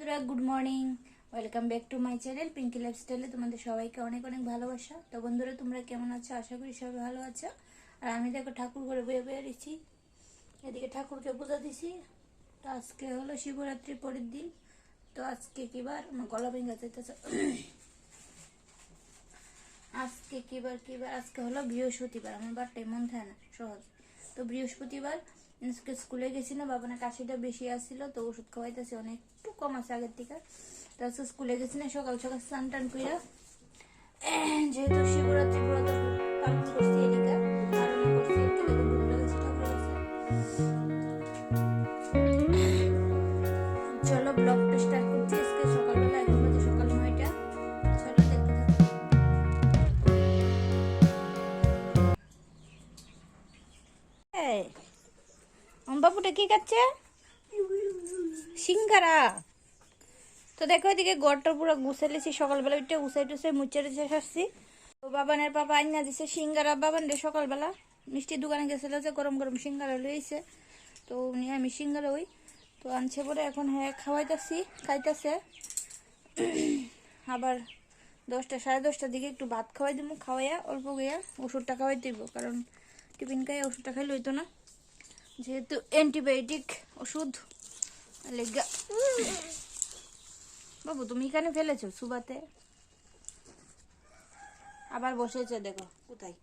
বন্ধুরা, good morning. Welcome back to my channel Pinky লাইফস্টাইলে তোমাদের সবাইকে অনেক অনেক ভালোবাসা। তো বন্ধুরা, তোমরা কেমন আছো? আশা করি সবাই ভালো আছো। আর আমি দেখো ঠাকুর ঘরে বয়ে বয়ে দিচ্ছি, এদিকে ঠাকুরকে পূজা দিছি। তো আজকে হলো শিবরাত্রির পরের দিন। তো আজকে কিবার আমার গলা ভেঙে যাইতেছে। আজকে কিবার আজকে হলো বৃহস্পতিবার। আমার বারটাই মন থাকে না সহজ। তো বৃহস্পতিবার স্কুলে গেছি না, বাবানের কাশিটা বেশি আসছিল, তো ওষুধ খাওয়াইতেছে, অনেক একটু কম আছে আগের থেকে। তো আজকে স্কুলে গেছি না, সকাল সকাল স্নান টান কইরা, যেহেতু শিবরাত্রি ব্রত পালন করছি এদিকে ধারণা করছি, একটু লেগে ঘুরে গেছি ঠাকুরের কাছে। চলো ব্লগটা স্টার্ট করছি। আজকে সকালবেলা, এখন বাজে সকাল 9টা। চলো দেখতে থাকো। বাবুটা কি খাচ্ছে? সিঙ্গারা। তো দেখো এদিকে গড়টা পুরো গুছাইলেছি, সকালবেলা উঠে গুছাই টুসাই মুচে টুচে আসছি। তো বাবানের পাপা আইনা দিছে সিঙ্গারা বাবান রে সকালবেলা। মিষ্টি দোকানে গেছিল যে গরম গরম সিঙ্গারা লইছে, তো উনি আমি সিঙ্গারা ওই তো আনছে পরে এখন হ্যাঁ খাওয়াইতেছি, খাইতেছে। আবার 10টা সাড়ে 10টার দিকে একটু ভাত খাওয়াই দিব, খাওয়াইয়া অল্প গিয়া ওষুধটা খাওয়াই দিব, কারণ টিফিন খাই ওষুধটা খাইলে হইতো না, যেহেতু অ্যান্টিবায়োটিক ওষুধ লেগা। বাবু তুমি এখানে ফেলেছো সুবাতে, আবার বসেছে দেখো কোথায়,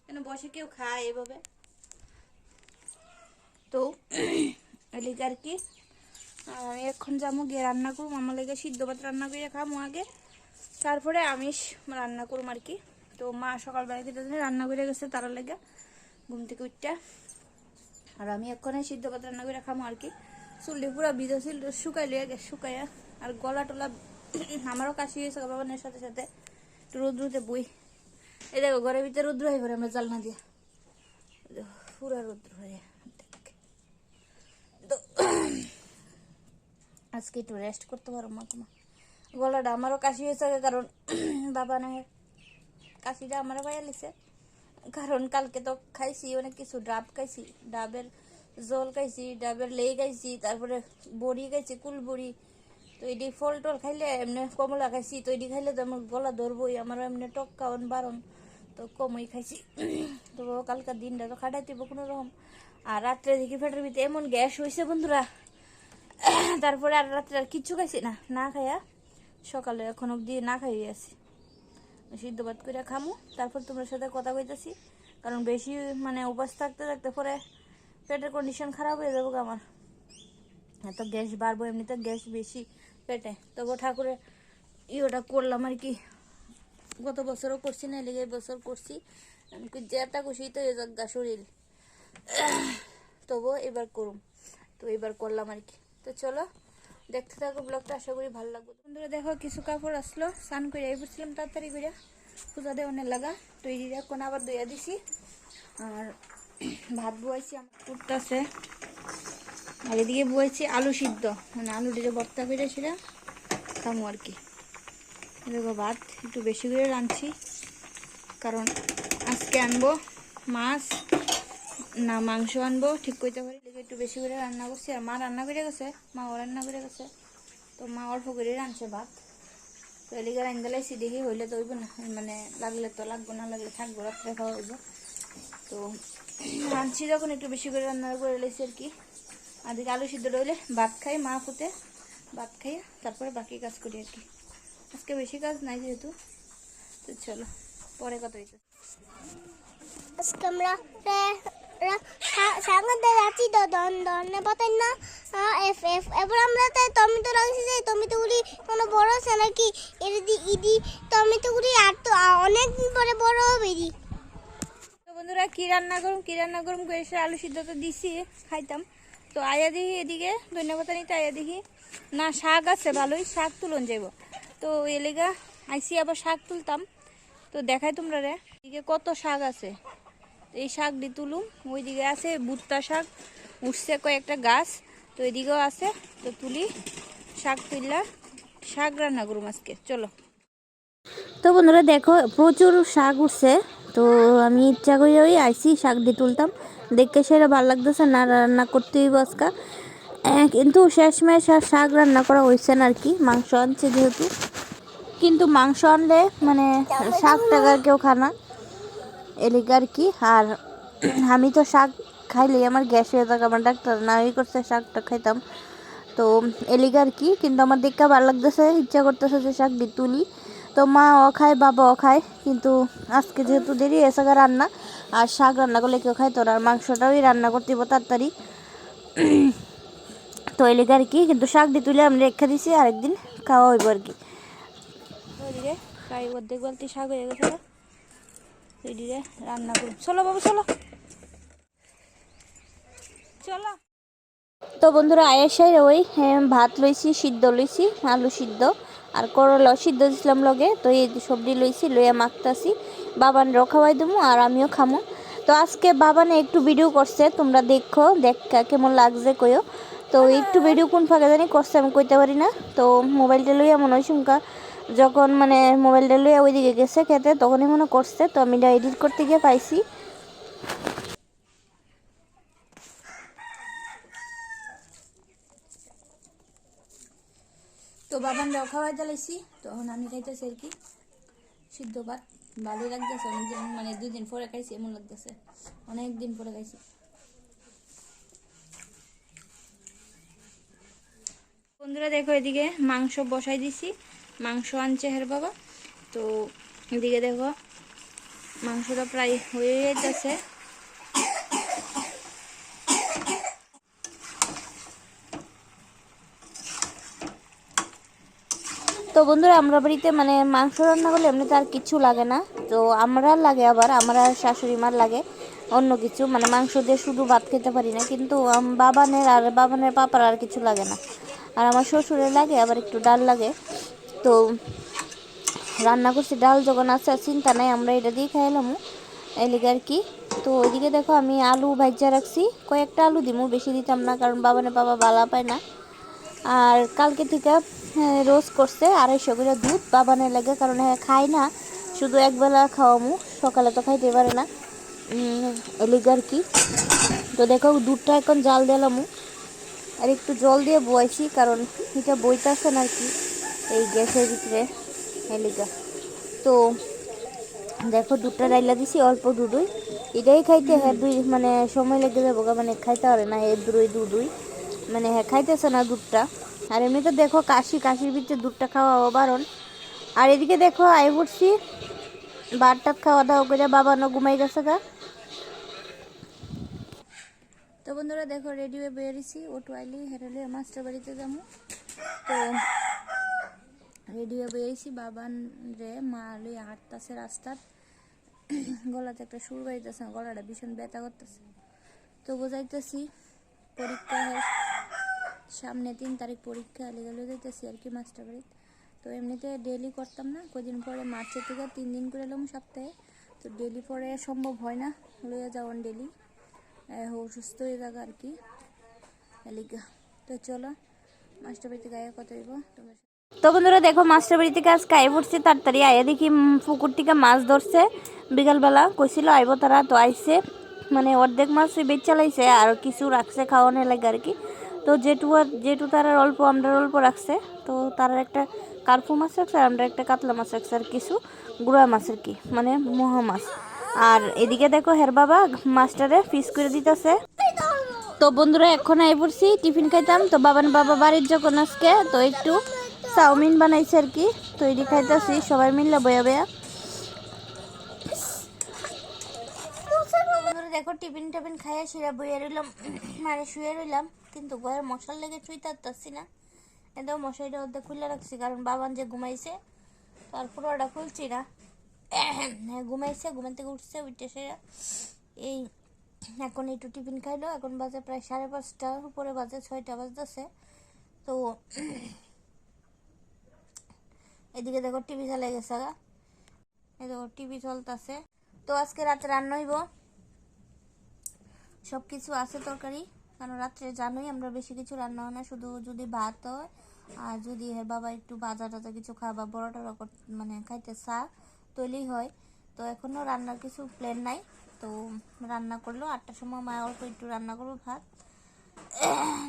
কেন বসে কেউ খায় এভাবে? তো এলিকে আর কি আমি এখন যাবো গিয়ে রান্না করবো, আমার লেগে সিদ্ধ ভাত রান্না করে খাবো আগে, তারপরে আমিষ রান্না করবো আর কি। তো মা সকালবেলা থেকে রান্না করে গেছে তারা লেগে ঘুম থেকে উঠটা, আর আমি এখন সিদ্ধ ভাত রান্না করে খাবো আর কি। চুলটি পুরো ভিজা ছিল, শুকাই লিয়ে গেছে শুকাইয়া, আর গলা টলা আমারও কাশি হয়েছে বাবানের সাথে সাথে। একটু রোদ্রুতে বই, এই দেখো ঘরের ভিতরে রুদ্র হয়ে পড়ে আমরা জালনা দিয়ে, পুরা রুদ্র হয়ে। তো আজকে একটু রেস্ট করতে পারো মা তোমার। গলাটা আমারও কাশি হয়েছে, কারণ বাবা না কাশিটা আমারও পাইয়া লিছে, কারণ কালকে তো খাইছি অনেক কিছু, ডাব খাইছি, ডাবের জল খাইছি, ডাবের লেই খাইছি, তারপরে বড়ি খাইছি, কুল বড়ি। তো এটি ফল টল খাইলে এমনি কমলা খাইছি, তো এটি খাইলে তো আমার গলা ধরবই, আমার এমনি টক খাওয়ান বারণ, তো কমই খাইছি। তো কালকার দিনটা তো খাটাই দিব কোনো রকম। আর রাত্রে দেখি পেটের ভিতরে এমন গ্যাস হয়েছে বন্ধুরা, তারপরে আর রাত্রে আর কিচ্ছু খাইছি না, না খাইয়া সকালে এখন অব্দি না খাইয়ে আছি। সিদ্ধ ভাত করে খামু, তারপর তোমার সাথে কথা কইতেছি, কারণ বেশি মানে উপাস থাকতে থাকতে পরে পেটের কন্ডিশন খারাপ হয়ে যাবো আমার, এত গ্যাস বাড়বো, এমনিতে গ্যাস বেশি পেটে। তবু ঠাকুরের ইয়েটা করলাম আর কি, গত বছরও করছি না, লেগে বছর করছি, যেটা খুশি তো এজাগা শরীর, তবু এবার করুম, তো এবার করলাম আর কি। তো চলো দেখতে থাকো ব্লগটা, আশা করি ভালো লাগবে। বন্ধুরা দেখো কিছু কাপড় আসলো, স্নান করে এই পড়ছিলাম তাড়াতাড়ি করে পূজা দেওয়ানের লাগা, তো এই এখন আবার ধুইয়া দিছি। আর ভাত বুয়াইছি, আমার কুটতেছে, আর এদিকে বুয়াইছি আলু সিদ্ধ, মানে আলু দিয়ে ভর্তা করেছিলাম খামো আর কি। দেখো ভাত একটু বেশি করে রাঁধছি, কারণ আজকে আনবো মাছ না মাংস আনবো ঠিক করতে পারি, একটু বেশি করে রান্না করছি। আর মা রান্না করে গেছে, মাও রান্না করে গেছে, তো মা অল্প করে রাঁধছে ভাত, তো এদিকে রান্না লাইছি, দেখি হইলে তো হইব না, মানে লাগলে তো লাগবো, না লাগলে থাকবো, রাত্রে খাওয়া হইব। তো রাঁধছি যখন একটু বেশি করে রান্না করে লাইছি আর কি। আর দিকে আলু সিদ্ধ রইলে ভাত খাই, মা ফুটে ভাত খাই, তারপরে বাকি কাজ করি আর কি। আজকে বেশি কাজ নাই যেহেতু, তো চলো পরে কথা হইতে। আজকে আমরা সাংবাদিক যাচ্ছি তো ধরনে পাতেন না এবার আমরা তাই টমেটো রাখছি, যে টমেটোগুলি কোনো বড় আছে নাকি ইদি টমেটোগুলি আর তো অনেকদিন পরে বড় হবে। তো বন্ধুরা কি রান্না করুম করে এসে আলু সিদ্ধ তো দিছি খাইতাম। তো আয়া দেখি এদিকে ধন্যবাদ নিতে, আয়া দেখি না শাক আছে, ভালোই শাক তুলন যাইব, তো এলেগা আইসি আবার শাক তুলতাম। তো দেখাই তোমরা রে এদিকে কত শাক আছে, এই শাক দিয়ে তুলুম। ওইদিকে আছে ভুট্টা শাক উঠছে কয়েকটা গাছ, তো এদিকেও আছে, তো তুলি শাক তুললা শাক রান্না করুম আজকে। চলো। তো বন্ধুরা দেখো প্রচুর শাক উঠছে, তো আমি ইচ্ছা করি ওই আইসি শাক দিয়ে তুলতাম, দেখতে সেটা ভালো লাগতেছে না, রান্না করতে হইব আজকা। কিন্তু শেষমেশ আর শাক রান্না করা হয়েছে না আর কি, মাংস আনছে যেহেতু। কিন্তু মাংস আনলে মানে শাক টাক আর কেউ খানা এলিগে আর কি। আর আমি তো শাক খাইলে আমার গ্যাস হয়ে থাকে, আমার ডাক্তার না ই করছে শাকটা খাইতাম, তো এলিগে আর কি। কিন্তু আমার দেখা ভালো লাগতেছে, ইচ্ছা করতেছে যে শাক দিয়ে তুলি। তো মা ও খায়, বাবা ও খায়, কিন্তু আজকে যেহেতু দেরি হয়েছে রান্না, আর শাক রান্না করলে কেউ খাইতো না, আর মাংসটাই রান্না করতে হইব তাড়াতাড়ি, তো এলিগে আর কি। কিন্তু শাক দিয়ে তুলে আমি রেখে দিছি, আরেকদিন খাওয়া হইব আর কি। ওইদিকে প্রায় অর্ধেক বালতি শাক হয়ে গেছে, ওইদিকে রান্না করুন। চলো বাবু চলো চলো। তো বন্ধুরা আয়েসাই ওই ভাত লইছি, সিদ্ধ লইছি, আলু সিদ্ধ আর করলা সিদ্ধ দিছিলাম লগে। তো এই সবজি লইছি, লইয়া মাখতাছি, বাবান খাওয়াই দেবো আর আমিও খামো। তো আজকে বাবানে একটু ভিডিও করছে, তোমরা দেখো, দেখা কেমন লাগছে কইও। তো একটু ভিডিও কোন ফাঁকে জানি করছে আমি কইতে পারি না। তো মোবাইলটা লইয়া মনে হয় সুমকা যখন মানে মোবাইলটা লইয়া ওইদিকে গেছে খেতে, তখনই মনে করছে। তো আমি এটা এডিট করতে গিয়ে পাইছি। তো বাবান খাওয়াই দিলাইছি, তখন আমি খাইতেছি আর কি সিদ্ধ ভাত। ভালোই লাগতেছে, অনেকদিন মানে 2 দিন পরে খাইছি এমন লাগতেছে, অনেক দিন পরে খাইছি। বন্ধুরা দেখো এদিকে মাংস বসাই দিছি, মাংস আনছে হের বাবা। তো এদিকে দেখো মাংসটা প্রায় হয়ে যাচ্ছে। তো বন্ধুরা আমরা বাড়িতে মানে মাংস রান্না করলে এমনিতে আর কিছু লাগে না, তো আমরা লাগে, আবার আমার শাশুড়ি মার লাগে অন্য কিছু, মানে মাংস দিয়ে শুধু ভাত খেতে পারি না। কিন্তু বাবানের পাপার আর কিছু লাগে না, আর আমার শ্বশুরের লাগে আবার একটু ডাল লাগে। তো রান্না করছি, ডাল যখন আছে চিন্তা নাই, আমরা এটা দিয়ে খাইলাম এলিগে আর কি। তো ওইদিকে দেখো আমি আলু ভাজা রাখছি, কয়েকটা আলু দিমু, বেশি দিতাম না, কারণ বাবা বালা পায় না। আর কালকে থেকে রোজ করছে 250 করে দুধ বাবানের লাগে, কারণ খাই না, শুধু একবেলা খাওয়ামু, সকালে তো খাইতে পারে না এলিগে আর কি। তো দেখো দুধটা এখন জাল দিলামু, আর একটু জল দিয়ে বইছি, কারণ এটা বইতেছে না আর কি এই গ্যাসের ভিতরে এলিগা। তো দেখো দুধটা ডাইলা দিছি, অল্প দুধই, এটাই খাইতে হ্যাঁ মানে সময় লেগে যাবো, মানে খাইতে পারে না দুধই, মানে খাইতেছে না দুধটা। আর এমনিতে দেখো কাশির ভিতরে দুধটা খাওয়া বারণ। আর এদিকে দেখো আই পড়ছি, ভাত খাওয়া দাওয়া করে বাবানো ঘুমাই গেছে গা। তো বন্ধুরা দেখো রেডি হয়ে বেরিয়েছি, ওটু আইলি হেরালে মাস্টার বাড়িতে যাবো। তো রেডি হয়ে বেরিয়েছি, বাবান রে মা লই হাঁটতেছে রাস্তার, গলাতে একটা সুর বাড়িতেছে, গলাটা ভীষণ ব্যথা করতেছে। তো বোঝাইতেছি পরীক্ষা সামনে 3 তারিখ পরীক্ষা, লেগে যাইতেছি আর কি মাস্টার বাড়িতে। তো এমনিতে ডেলি করতাম না, কদিন পরে মার্চের থেকে 3 দিন করে এলাম সপ্তাহে। তো ডেলি পরে সম্ভব হয় না লইয়া যাওয়ান ডেলি, অসুস্থ হয়ে যাক আর কি এলিগা। তো চলো মাস্টার বাড়িতে গায়ে কত হইব তোমার। তো বন্ধুরা দেখো মাস্টার বাড়ি থেকে আজকে আই পড়ছি তাড়াতাড়ি, আয়া দেখি পুকুর থেকে মাছ ধরছে বিকালবেলা, কইছিল আইব তারা, তো আইসে মানে অর্ধেক মাছ বেচা লাইছে, আর কিছু রাখছে খাওয়ানোর লাগে আর কি। তো যেটু তারা অল্প আমরা অল্প রাখছে, তো তারা একটা কার্পু মাছ রাখছে, আর আমরা একটা কাতলা মাছ রাখছে, আর কিছু গুড়া মাছ আর কি, মানে মহা মাছ। আর এদিকে দেখো হের বাবা মাছটারে পিস করে দিতেছে। তো বন্ধুরা এখন আই পড়ছি টিফিন খাইতাম। তো বাবা বাড়ির যখন আজকে তো একটু চাউমিন বানাইছে আর কি, তো এটি খাইতেছি সবাই মিললে বয়া বয়া। দেখো টিফিন খাইয়া শুয়ে বইয়া রইলাম, মানে শুয়ে রইলাম, কিন্তু ঘরে মশার লেগে শুইতে পারতাছি না। একদম মশারিটা অর্ধেক খুলে রাখছি, কারণ বাবান যে ঘুমাইছে, তার পুরোটা খুলছি না। ঘুমাইছে, ঘুমান থেকে উঠছে, উঠে সে এই এখন একটু টিফিন খাইলো, এখন বাজে প্রায় 5:30 উপরে বাজে, 6টা বাজতেছে। তো এদিকে দেখো টিভি চালাই গেছে গা, এই দেখো টিভি চলতেছে। তো আজকে রাতে রান্না হইব, সব কিছু আছে তরকারি, কারণ রাত্রে জানোই আমরা বেশি কিছু রান্না হয় না, শুধু যদি ভাত হয়, আর যদি বাবা একটু ভাজা টাজা কিছু খাবা বড়টা মানে খাইতে চা তৈলেই হয়। তো এখনও রান্নার কিছু প্ল্যান নাই, তো রান্না করলো 8টার সময় মা অল্প একটু রান্না করবো ভাত,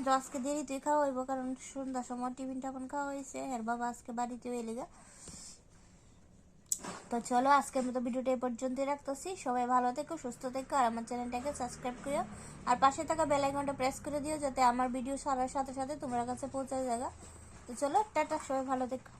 তো আজকে দেরি তুই খাওয়া হইব, কারণ সন্ধ্যার সময় টিফিনটা এখন খাওয়া হয়েছে, আর বাবা আজকে বাড়িতে এলে গা। তো চলো আজকের মতো ভিডিওটা এই পর্যন্তই রাখতেছি। সবাই ভালো থেকো, সুস্থ থেকো, আর আমার চ্যানেলটাকে সাবস্ক্রাইব করিও, আর পাশে থাকা বেল আইকনটা প্রেস করে দিও, যাতে আমার ভিডিও ছাড়ার সাথে সাথে তোমার কাছে পৌঁছে যায়। তো চলো টাটা, সবাই ভালো থেকো।